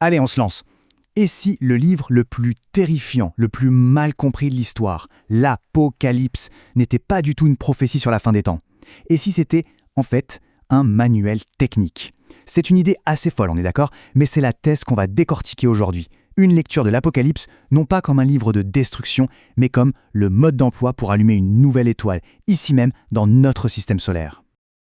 Allez, on se lance. Et si le livre le plus terrifiant, le plus mal compris de l'histoire, l'Apocalypse, n'était pas du tout une prophétie sur la fin des temps? Et si c'était, en fait, un manuel technique? C'est une idée assez folle, on est d'accord, mais c'est la thèse qu'on va décortiquer aujourd'hui. Une lecture de l'Apocalypse, non pas comme un livre de destruction, mais comme le mode d'emploi pour allumer une nouvelle étoile, ici même dans notre système solaire.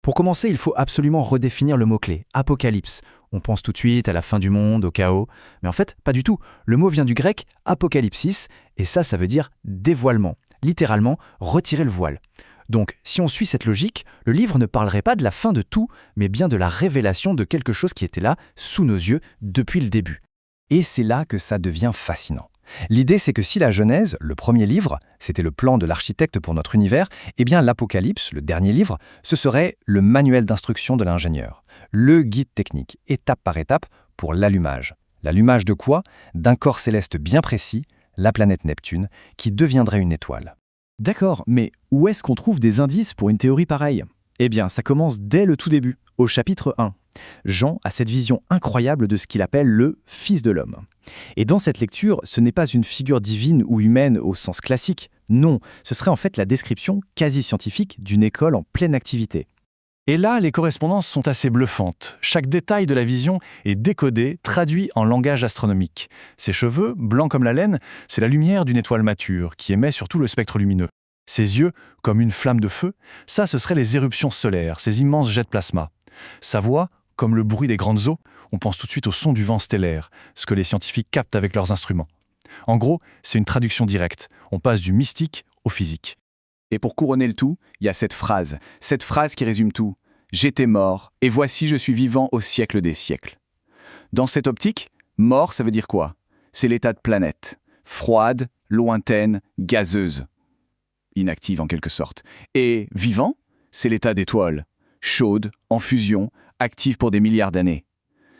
Pour commencer, il faut absolument redéfinir le mot-clé, apocalypse. On pense tout de suite à la fin du monde, au chaos, mais en fait, pas du tout. Le mot vient du grec apocalypsis, et ça veut dire dévoilement, littéralement retirer le voile. Donc, si on suit cette logique, le livre ne parlerait pas de la fin de tout, mais bien de la révélation de quelque chose qui était là, sous nos yeux, depuis le début. Et c'est là que ça devient fascinant. L'idée, c'est que si la Genèse, le premier livre, c'était le plan de l'architecte pour notre univers, eh bien l'Apocalypse, le dernier livre, ce serait le manuel d'instruction de l'ingénieur, le guide technique, étape par étape, pour l'allumage. L'allumage de quoi? D'un corps céleste bien précis, la planète Neptune, qui deviendrait une étoile. D'accord, mais où est-ce qu'on trouve des indices pour une théorie pareille? Eh bien, ça commence dès le tout début, au chapitre 1. Jean a cette vision incroyable de ce qu'il appelle le Fils de l'homme. Et dans cette lecture, ce n'est pas une figure divine ou humaine au sens classique, non, ce serait en fait la description quasi-scientifique d'une école en pleine activité. Et là, les correspondances sont assez bluffantes. Chaque détail de la vision est décodé, traduit en langage astronomique. Ses cheveux, blancs comme la laine, c'est la lumière d'une étoile mature qui émet sur tout le spectre lumineux. Ses yeux, comme une flamme de feu, ça ce seraient les éruptions solaires, ces immenses jets de plasma. Sa voix, comme le bruit des grandes eaux, on pense tout de suite au son du vent stellaire, ce que les scientifiques captent avec leurs instruments. En gros, c'est une traduction directe. On passe du mystique au physique. Et pour couronner le tout, il y a cette phrase qui résume tout. J'étais mort, et voici je suis vivant au siècle des siècles. Dans cette optique, mort, ça veut dire quoi? C'est l'état de planète, froide, lointaine, gazeuse, inactive en quelque sorte. Et vivant, c'est l'état d'étoile, chaude, en fusion, active pour des milliards d'années.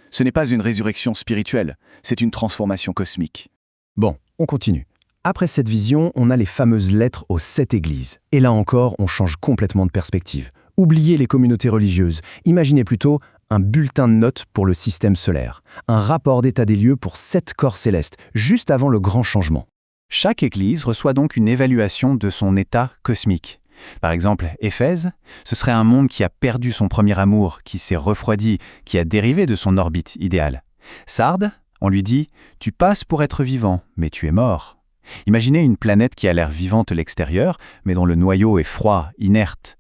Ce n'est pas une résurrection spirituelle, c'est une transformation cosmique. Bon, on continue. Après cette vision, on a les fameuses lettres aux 7 églises. Et là encore, on change complètement de perspective. Oubliez les communautés religieuses. Imaginez plutôt un bulletin de notes pour le système solaire. Un rapport d'état des lieux pour 7 corps célestes, juste avant le grand changement. Chaque église reçoit donc une évaluation de son état cosmique. Par exemple, Éphèse, ce serait un monde qui a perdu son premier amour, qui s'est refroidi, qui a dérivé de son orbite idéale. Sardes, on lui dit « Tu passes pour être vivant, mais tu es mort ». Imaginez une planète qui a l'air vivante à l'extérieur, mais dont le noyau est froid, inerte.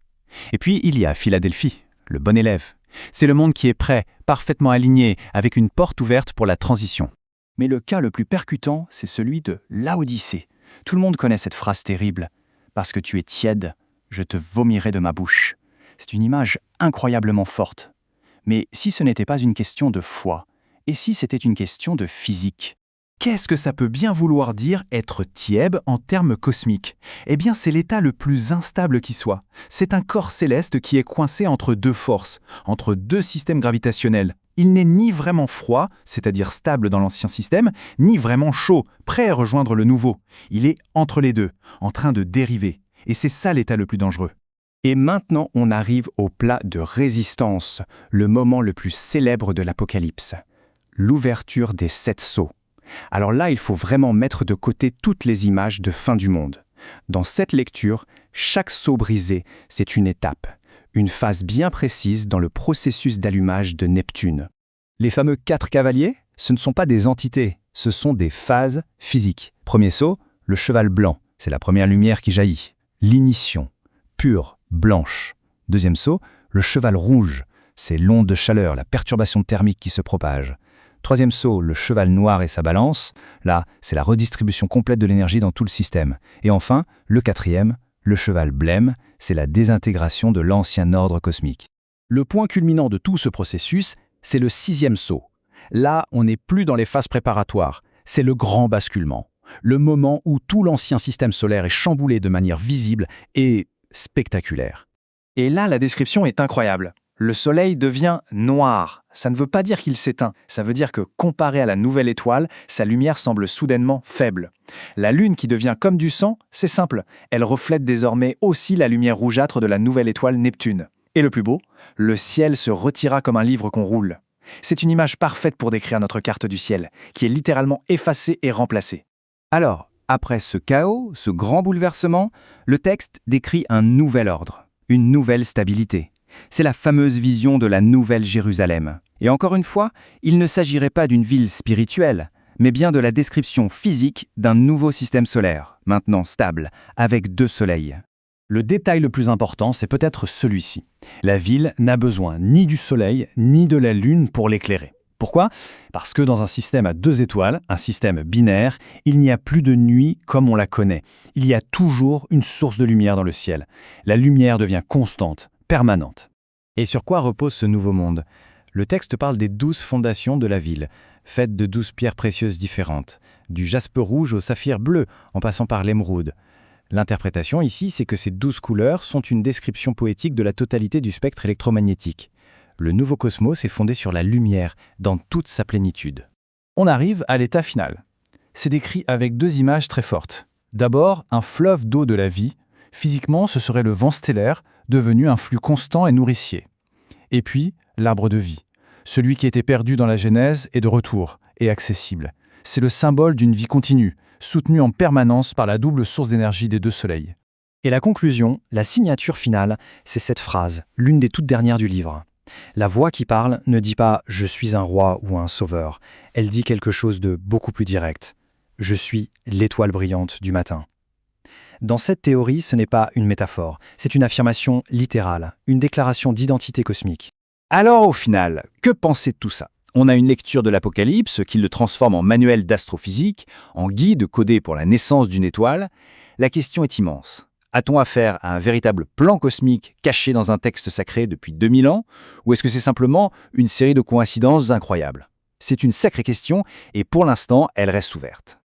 Et puis il y a Philadelphie, le bon élève. C'est le monde qui est prêt, parfaitement aligné, avec une porte ouverte pour la transition. Mais le cas le plus percutant, c'est celui de Laodicée. Tout le monde connaît cette phrase terrible. « Parce que tu es tiède, je te vomirai de ma bouche ». C'est une image incroyablement forte. Mais si ce n'était pas une question de foi, et si c'était une question de physique? Qu'est-ce que ça peut bien vouloir dire être tiède en termes cosmiques? Eh bien, c'est l'état le plus instable qui soit. C'est un corps céleste qui est coincé entre deux forces, entre deux systèmes gravitationnels. Il n'est ni vraiment froid, c'est-à-dire stable dans l'ancien système, ni vraiment chaud, prêt à rejoindre le nouveau. Il est entre les deux, en train de dériver. Et c'est ça l'état le plus dangereux. Et maintenant, on arrive au plat de résistance, le moment le plus célèbre de l'Apocalypse. L'ouverture des 7 sceaux. Alors là, il faut vraiment mettre de côté toutes les images de fin du monde. Dans cette lecture, chaque sceau brisé, c'est une étape, une phase bien précise dans le processus d'allumage de Neptune. Les fameux 4 cavaliers, ce ne sont pas des entités, ce sont des phases physiques. Premier sceau, le cheval blanc, c'est la première lumière qui jaillit. L'ignition, pure, blanche. Deuxième sceau, le cheval rouge, c'est l'onde de chaleur, la perturbation thermique qui se propage. Troisième sceau, le cheval noir et sa balance. Là, c'est la redistribution complète de l'énergie dans tout le système. Et enfin, le quatrième, le cheval blême, c'est la désintégration de l'ancien ordre cosmique. Le point culminant de tout ce processus, c'est le 6e sceau. Là, on n'est plus dans les phases préparatoires. C'est le grand basculement. Le moment où tout l'ancien système solaire est chamboulé de manière visible et spectaculaire. Et là, la description est incroyable. Le Soleil devient noir. Ça ne veut pas dire qu'il s'éteint, ça veut dire que, comparé à la nouvelle étoile, sa lumière semble soudainement faible. La Lune qui devient comme du sang, c'est simple, elle reflète désormais aussi la lumière rougeâtre de la nouvelle étoile Neptune. Et le plus beau, le ciel se retira comme un livre qu'on roule. C'est une image parfaite pour décrire notre carte du ciel, qui est littéralement effacée et remplacée. Alors, après ce chaos, ce grand bouleversement, le texte décrit un nouvel ordre, une nouvelle stabilité. C'est la fameuse vision de la Nouvelle Jérusalem. Et encore une fois, il ne s'agirait pas d'une ville spirituelle, mais bien de la description physique d'un nouveau système solaire, maintenant stable, avec 2 soleils. Le détail le plus important, c'est peut-être celui-ci. La ville n'a besoin ni du soleil ni de la lune pour l'éclairer. Pourquoi ? Parce que dans un système à 2 étoiles, un système binaire, il n'y a plus de nuit comme on la connaît. Il y a toujours une source de lumière dans le ciel. La lumière devient constante, permanente. Et sur quoi repose ce nouveau monde ? Le texte parle des 12 fondations de la ville, faites de 12 pierres précieuses différentes, du jaspe rouge au saphir bleu, en passant par l'émeraude. L'interprétation ici, c'est que ces 12 couleurs sont une description poétique de la totalité du spectre électromagnétique. Le nouveau cosmos est fondé sur la lumière, dans toute sa plénitude. On arrive à l'état final. C'est décrit avec 2 images très fortes. D'abord, un fleuve d'eau de la vie. Physiquement, ce serait le vent stellaire, devenu un flux constant et nourricier. Et puis, l'arbre de vie. Celui qui était perdu dans la Genèse est de retour, et accessible. C'est le symbole d'une vie continue, soutenue en permanence par la double source d'énergie des 2 soleils. Et la conclusion, la signature finale, c'est cette phrase, l'une des toutes dernières du livre. La voix qui parle ne dit pas « je suis un roi » ou un sauveur. Elle dit quelque chose de beaucoup plus direct. « Je suis l'étoile brillante du matin ». Dans cette théorie, ce n'est pas une métaphore, c'est une affirmation littérale, une déclaration d'identité cosmique. Alors au final, que penser de tout ça ? On a une lecture de l'Apocalypse qui le transforme en manuel d'astrophysique, en guide codé pour la naissance d'une étoile. La question est immense. A-t-on affaire à un véritable plan cosmique caché dans un texte sacré depuis 2000 ans, ou est-ce que c'est simplement une série de coïncidences incroyables ? C'est une sacrée question et pour l'instant, elle reste ouverte.